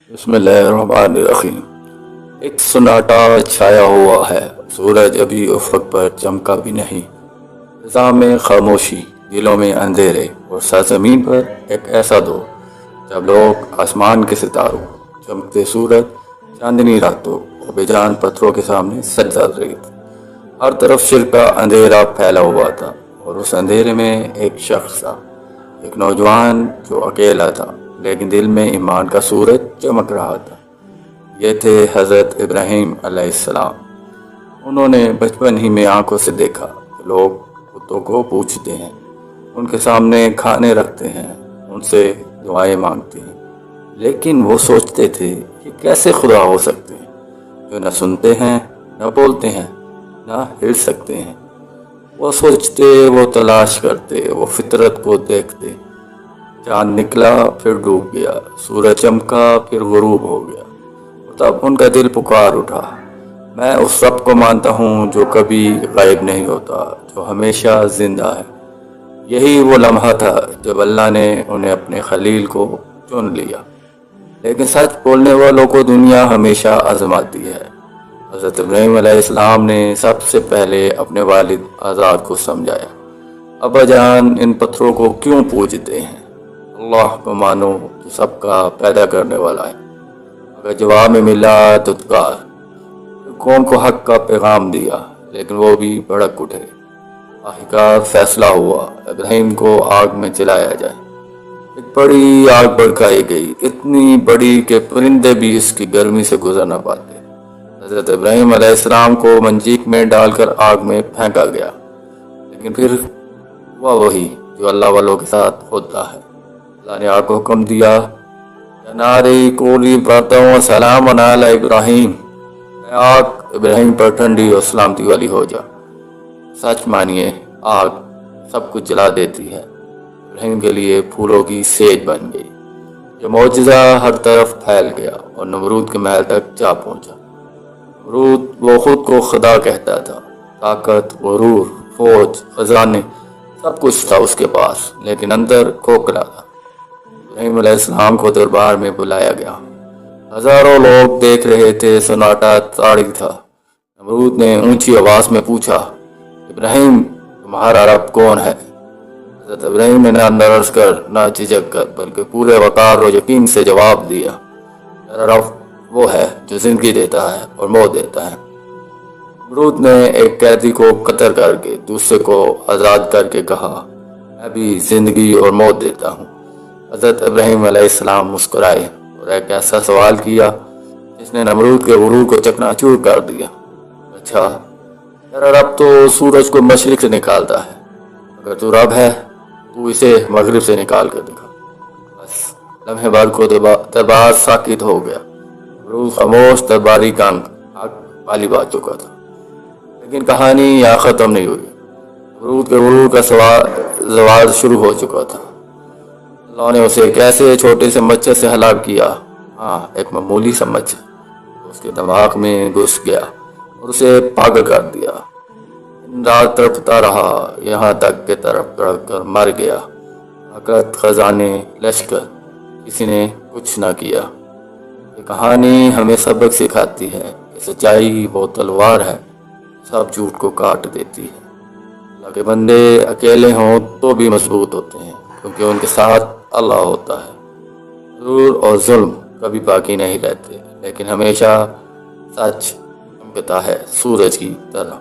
بسم اللہ الرحمن الرحیم۔ ایک سناٹا چھایا ہوا ہے، سورج ابھی افق پر چمکا بھی نہیں۔ فضا میں خاموشی، دلوں میں اندھیرے، اور سرزمین پر ایک ایسا دور جب لوگ آسمان کے ستاروں، چمکتے سورج، چاندنی راتوں اور بے جان پتھروں کے سامنے سجدہ رہے تھے۔ ہر طرف شرک کا اندھیرا پھیلا ہوا تھا، اور اس اندھیرے میں ایک شخص تھا، ایک نوجوان جو اکیلا تھا لیکن دل میں ایمان کا سورج چمک رہا تھا۔ یہ تھے حضرت ابراہیم علیہ السلام۔ انہوں نے بچپن ہی میں آنکھوں سے دیکھا کہ لوگ بتوں کو پوجتے ہیں، ان کے سامنے کھانے رکھتے ہیں، ان سے دعائیں مانگتے ہیں، لیکن وہ سوچتے تھے کہ کیسے خدا ہو سکتے ہیں جو نہ سنتے ہیں، نہ بولتے ہیں، نہ ہل سکتے ہیں۔ وہ سوچتے، وہ تلاش کرتے، وہ فطرت کو دیکھتے۔ چاند نکلا پھر ڈوب گیا، سورج چمکا پھر غروب ہو گیا، تب ان کا دل پکار اٹھا، میں اس رب کو مانتا ہوں جو کبھی غائب نہیں ہوتا، جو ہمیشہ زندہ ہے۔ یہی وہ لمحہ تھا جب اللہ نے انہیں اپنے خلیل کو چن لیا۔ لیکن سچ بولنے والوں کو دنیا ہمیشہ آزماتی ہے۔ حضرت ابراہیم علیہ السلام نے سب سے پہلے اپنے والد آزاد کو سمجھایا، ابا جان، ان پتھروں کو کیوں پوجتے ہیں؟ اللہ کو مانو جو سب کا پیدا کرنے والا ہے۔ اگر جواب میں ملا تو دکار، قوم کو حق کا پیغام دیا، لیکن وہ بھی بھڑک اٹھے۔ آخرکار فیصلہ ہوا، ابراہیم کو آگ میں جلایا جائے۔ ایک بڑی آگ بھڑکائی گئی، اتنی بڑی کہ پرندے بھی اس کی گرمی سے گزر نہ پاتے۔ حضرت ابراہیم علیہ السلام کو منجیک میں ڈال کر آگ میں پھینکا گیا، لیکن پھر ہوا وہی جو اللہ والوں کے ساتھ ہوتا ہے۔ اللہ نے آگ کو حکم دیا، ناری کولی برتوں سلام علی ابراہیم، آگ ابراہیم پر ٹھنڈی اور سلامتی والی ہو جا۔ سچ مانیے، آگ سب کچھ جلا دیتی ہے۔ ابراہیم کے لیے پھولوں کی سیج بن گئی۔ یہ معجزہ ہر طرف پھیل گیا اور نمرود کے محل تک جا پہنچا۔ نمرود وہ خود کو خدا کہتا تھا، طاقت، غرور، فوج، خزانے، سب کچھ تھا اس کے پاس، لیکن اندر کھوکھلا تھا۔ ابراہیم علیہ السلام کو دربار میں بلایا گیا۔ ہزاروں لوگ دیکھ رہے تھے، سناٹا طاری تھا۔ نمرود نے اونچی آواز میں پوچھا، ابراہیم، تمہارا رب کون ہے؟ حضرت ابراہیم نے نہ لرز کر، نہ جھجک کر، بلکہ پورے وقار و یقین سے جواب دیا، میرا رب وہ ہے جو زندگی دیتا ہے اور موت دیتا ہے۔ نمرود نے ایک قیدی کو قتل کر کے دوسرے کو آزاد کر کے کہا، میں بھی زندگی اور موت دیتا ہوں۔ حضرت ابراہیم علیہ السلام مسکرائے اور ایک ایسا سوال کیا جس نے نمرود کے غرور کو چکنا چور کر دیا، اچھا، تیرا رب تو سورج کو مشرق سے نکالتا ہے، اگر تو رب ہے تو اسے مغرب سے نکال کر دکھا۔ بس لمحے بعد کو دربار ساکت ہو گیا۔ نمرود خاموش، درباری کا حق والی بات چکا تھا، لیکن کہانی یہاں ختم نہیں ہوئی۔ نمرود کے غرور کا زوال شروع ہو چکا تھا۔ اللہ نے اسے ایک ایسے چھوٹے سے مچھر سے ہلاک کیا، ہاں، ایک معمولی سا مچھر، اس کے دماغ میں گھس گیا اور اسے پاگل کر دیا۔ رات تڑپتا رہا، یہاں تک کہ تڑپ تڑپ کر مر گیا۔ طاقت، خزانے، لشکر، کسی نے کچھ نہ کیا۔ یہ کہانی ہمیں سبق سکھاتی ہے کہ سچائی وہ تلوار ہے، سب جھوٹ کو کاٹ دیتی ہے۔ اللہ کے بندے اکیلے ہوں تو بھی مضبوط ہوتے ہیں، کیونکہ ان کے ساتھ اللہ ہوتا ہے۔ ظلم اور ظلم کبھی باقی نہیں رہتے، لیکن ہمیشہ سچ چمکتا ہے سورج کی طرح۔